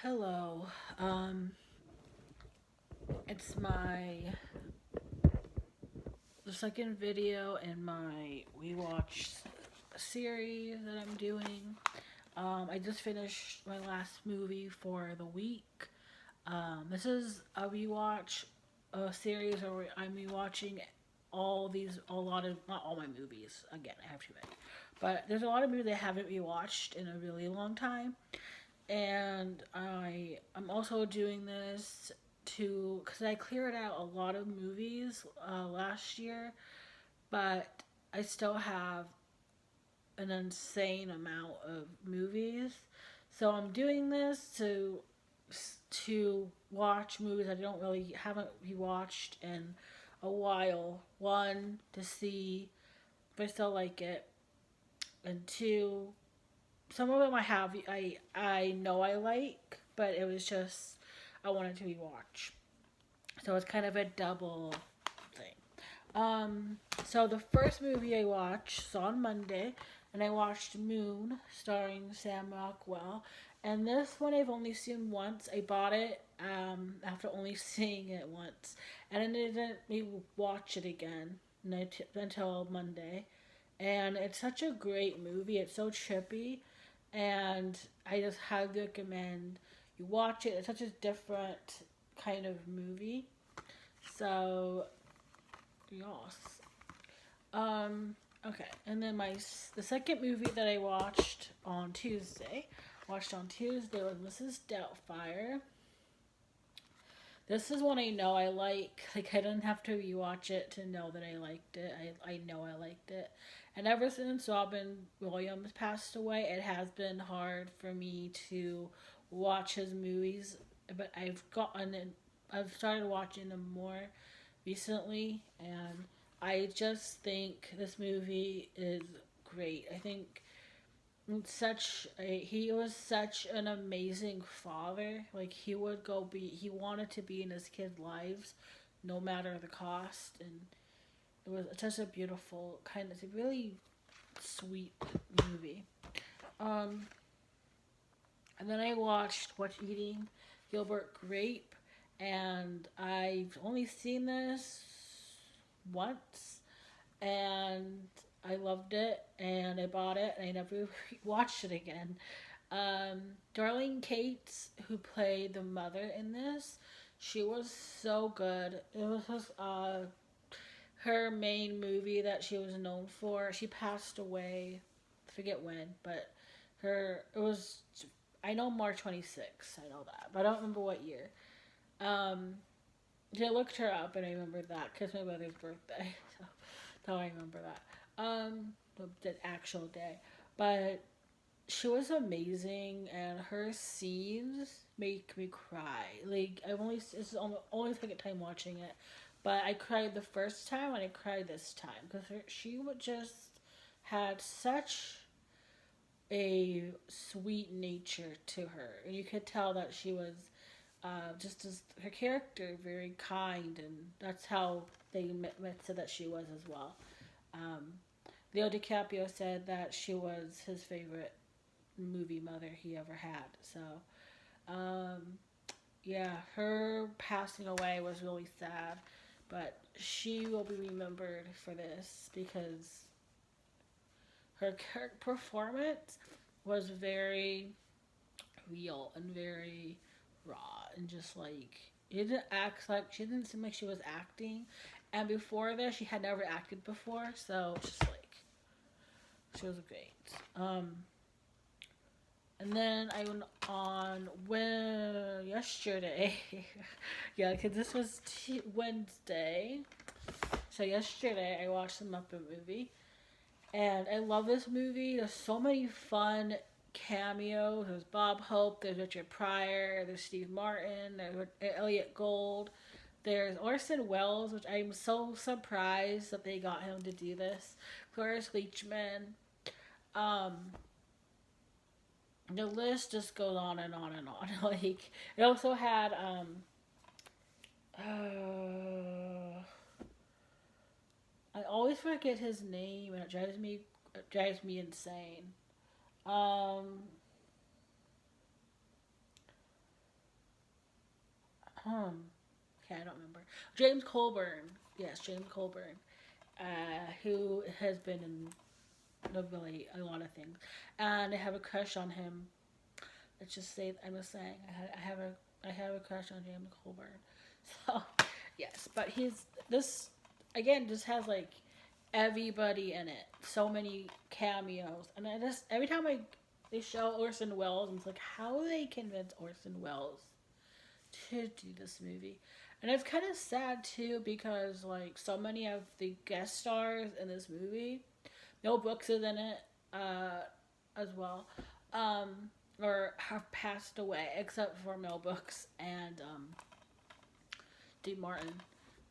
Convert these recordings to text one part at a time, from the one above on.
Hello. Um, it's the second video in my rewatch series that I'm doing. I just finished my last movie for the week. This is a rewatch series where I'm rewatching a lot of, not all my movies. Again, I have too many. But there's a lot of movies I haven't rewatched in a really long time. And I'm also doing this to because I cleared out a lot of movies last year, but I still have an insane amount of movies. So I'm doing this to watch movies I don't really haven't rewatched in a while. One, to see if I still like it, and two, some of them I know I like, but it was just I wanted to rewatch. So it's kind of a double thing. So the first movie I watched was on Monday, and I watched Moon, starring Sam Rockwell. And this one I've only seen once. I bought it after only seeing it once, and I didn't watch it again until Monday. And it's such a great movie. It's so trippy, and I just highly recommend you watch it. It's such a different kind of movie. So yes. Okay, and then the second movie that I watched on Tuesday was Mrs. Doubtfire. This is one I know I like. Like I didn't have to rewatch it to know that I liked it. I know I liked it. And ever since Robin Williams passed away, it has been hard for me to watch his movies. But I've started watching them more recently, and I just think this movie is great. I think he was such an amazing father. Like he wanted to be in his kids' lives no matter the cost, and it was such a beautiful it's a really sweet movie. Um and then I watched What's Eating Gilbert Grape, and I've only seen this once, and I loved it, and I bought it, and I never watched it again. Darlene Cates, who played the mother in this, she was so good. It was her main movie that she was known for. She passed away, I forget when, but it was, I know March 26th, I know that, but I don't remember what year. Um, I looked her up and I remember that because my brother's birthday, so I remember that. The actual day, but she was amazing, and her scenes make me cry. Like this is only second time watching it, but I cried the first time and I cried this time because she would just had such a sweet nature to her, and you could tell that she was just as her character very kind, and that's how they said that she was as well. Um, Leo DiCaprio said that she was his favorite movie mother he ever had. So, um, yeah, her passing away was really sad, but she will be remembered for this because her performance was very real and very raw, and just like she didn't seem like she was acting. And before this, she had never acted before, so just like she was great. And then I went on yesterday. Yeah, because this was Wednesday. So yesterday I watched the Muppet movie, and I love this movie. There's so many fun cameos. There's Bob Hope. There's Richard Pryor. There's Steve Martin. There's Elliot Gould. There's Orson Welles, which I'm so surprised that they got him to do this. Cloris Leachman. Um, the list just goes on and on and on. Like it also had I always forget his name, and it drives me insane. Um Okay, I don't remember. James Colburn. Yes, James Colburn. Who has been in really a lot of things, and I have a crush on him. Let's just say I'm just saying I have a crush on James Colburn. So yes, but he's this again just has like everybody in it. So many cameos, and I just every time I they show Orson Welles, I'm like, how do they convince Orson Welles to do this movie? And it's kind of sad too because like so many of the guest stars in this movie, Mel Brooks is in it as well, um, or have passed away except for Mel Brooks and Dean Martin,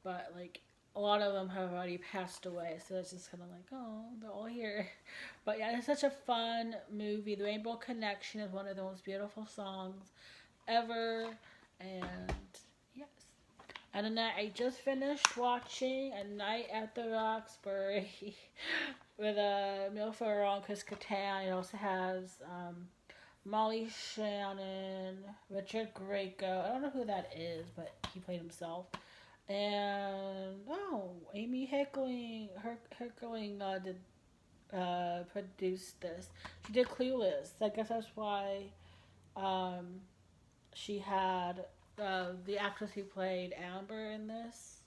but like a lot of them have already passed away, so it's just kind of like, oh, they're all here. But yeah, it's such a fun movie. The Rainbow Connection is one of the most beautiful songs ever, and yes. And then I just finished watching A Night at the Roxbury with Mil Ferrell and Chris Kattan. It also has Molly Shannon, Richard Grieco. I don't know who that is, but he played himself. And Amy Hickling did produced this. She did Clueless. I guess that's why um, she had the actress who played Amber in this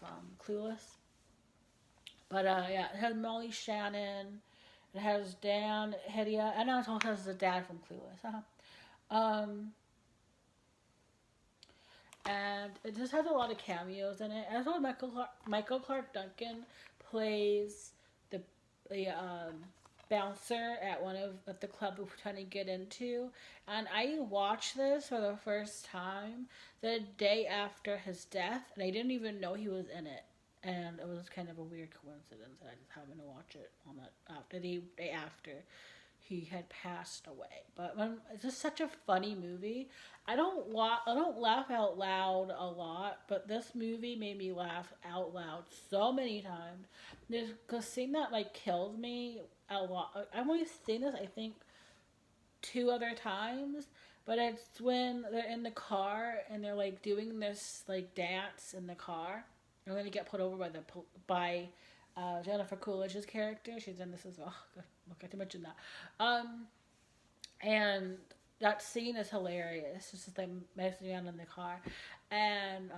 from Clueless. But yeah, it has Molly Shannon. It has Dan Hedia. And it also has the dad from Clueless. And it just has a lot of cameos in it. As well, Michael Clark Duncan plays the bouncer at one of at the club we're trying to get into, and I watched this for the first time the day after his death, and I didn't even know he was in it, and it was kind of a weird coincidence that I just happened to watch it on that after the day after he had passed away. But it's just such a funny movie. I don't laugh out loud a lot, but this movie made me laugh out loud so many times. There's a scene that like killed me a lot. I've only seen this I think two other times, but it's when they're in the car and they're like doing this like dance in the car. And then they get put over by Jennifer Coolidge's character. She's in this as well. I forgot to mention that. And that scene is hilarious. It's just like messing around in the car, and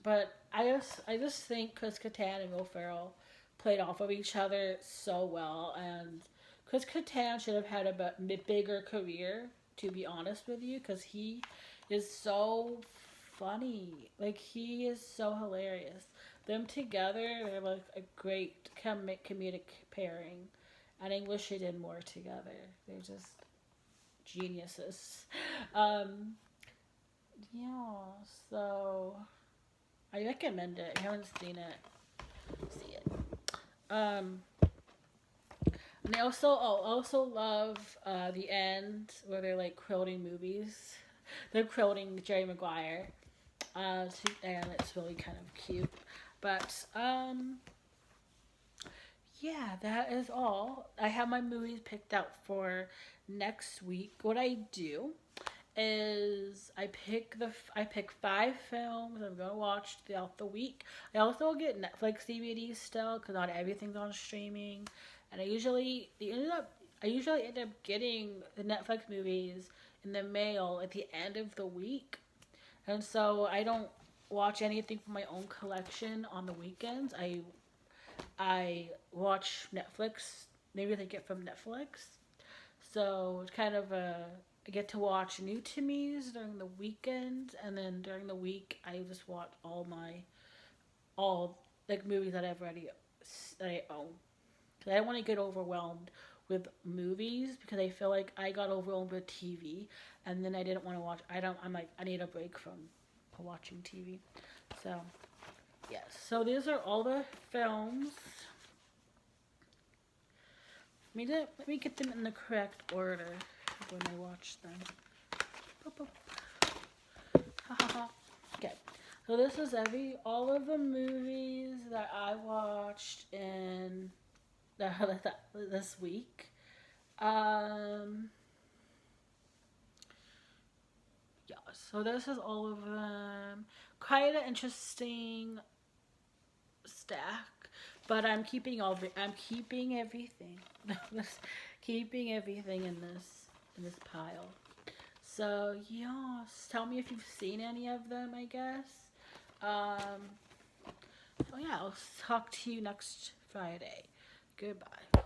but I just think Chris Kattan and Will Ferrell played off of each other so well, and Chris Kattan should have had a bigger career, to be honest with you, because he is so funny. Like he is so hilarious. Them together, they're like a great comedic pairing. And I wish they did more together. They're just geniuses. Um, yeah, so I recommend it. If you haven't seen it, see it. Um, and I also love the end where they're like quoting movies. They're quoting Jerry Maguire, and it's really kind of cute. But yeah, that is all. I have my movies picked out for next week. What I do is I pick 5 films I'm gonna watch throughout the week. I also get Netflix DVDs still because not everything's on streaming, and I usually end up getting the Netflix movies in the mail at the end of the week, and so I don't watch anything from my own collection on the weekends. I watch Netflix. Maybe they get from Netflix. So it's kind of I get to watch new to me's during the weekend, and then during the week I just watch all like movies that that I own. Cause I don't want to get overwhelmed with movies because I feel like I got overwhelmed with TV, and then I didn't want to watch. I'm like I need a break from watching TV. So yes. So these are all the films. Let me get them in the correct order when I watch them. Okay. So this is all of the movies that I watched in this week. Yeah, So this is all of them. Quite an interesting stack, but I'm keeping everything. Keeping everything in this pile. So yeah, tell me if you've seen any of them. I guess. Um, so yeah, I'll talk to you next Friday. Goodbye.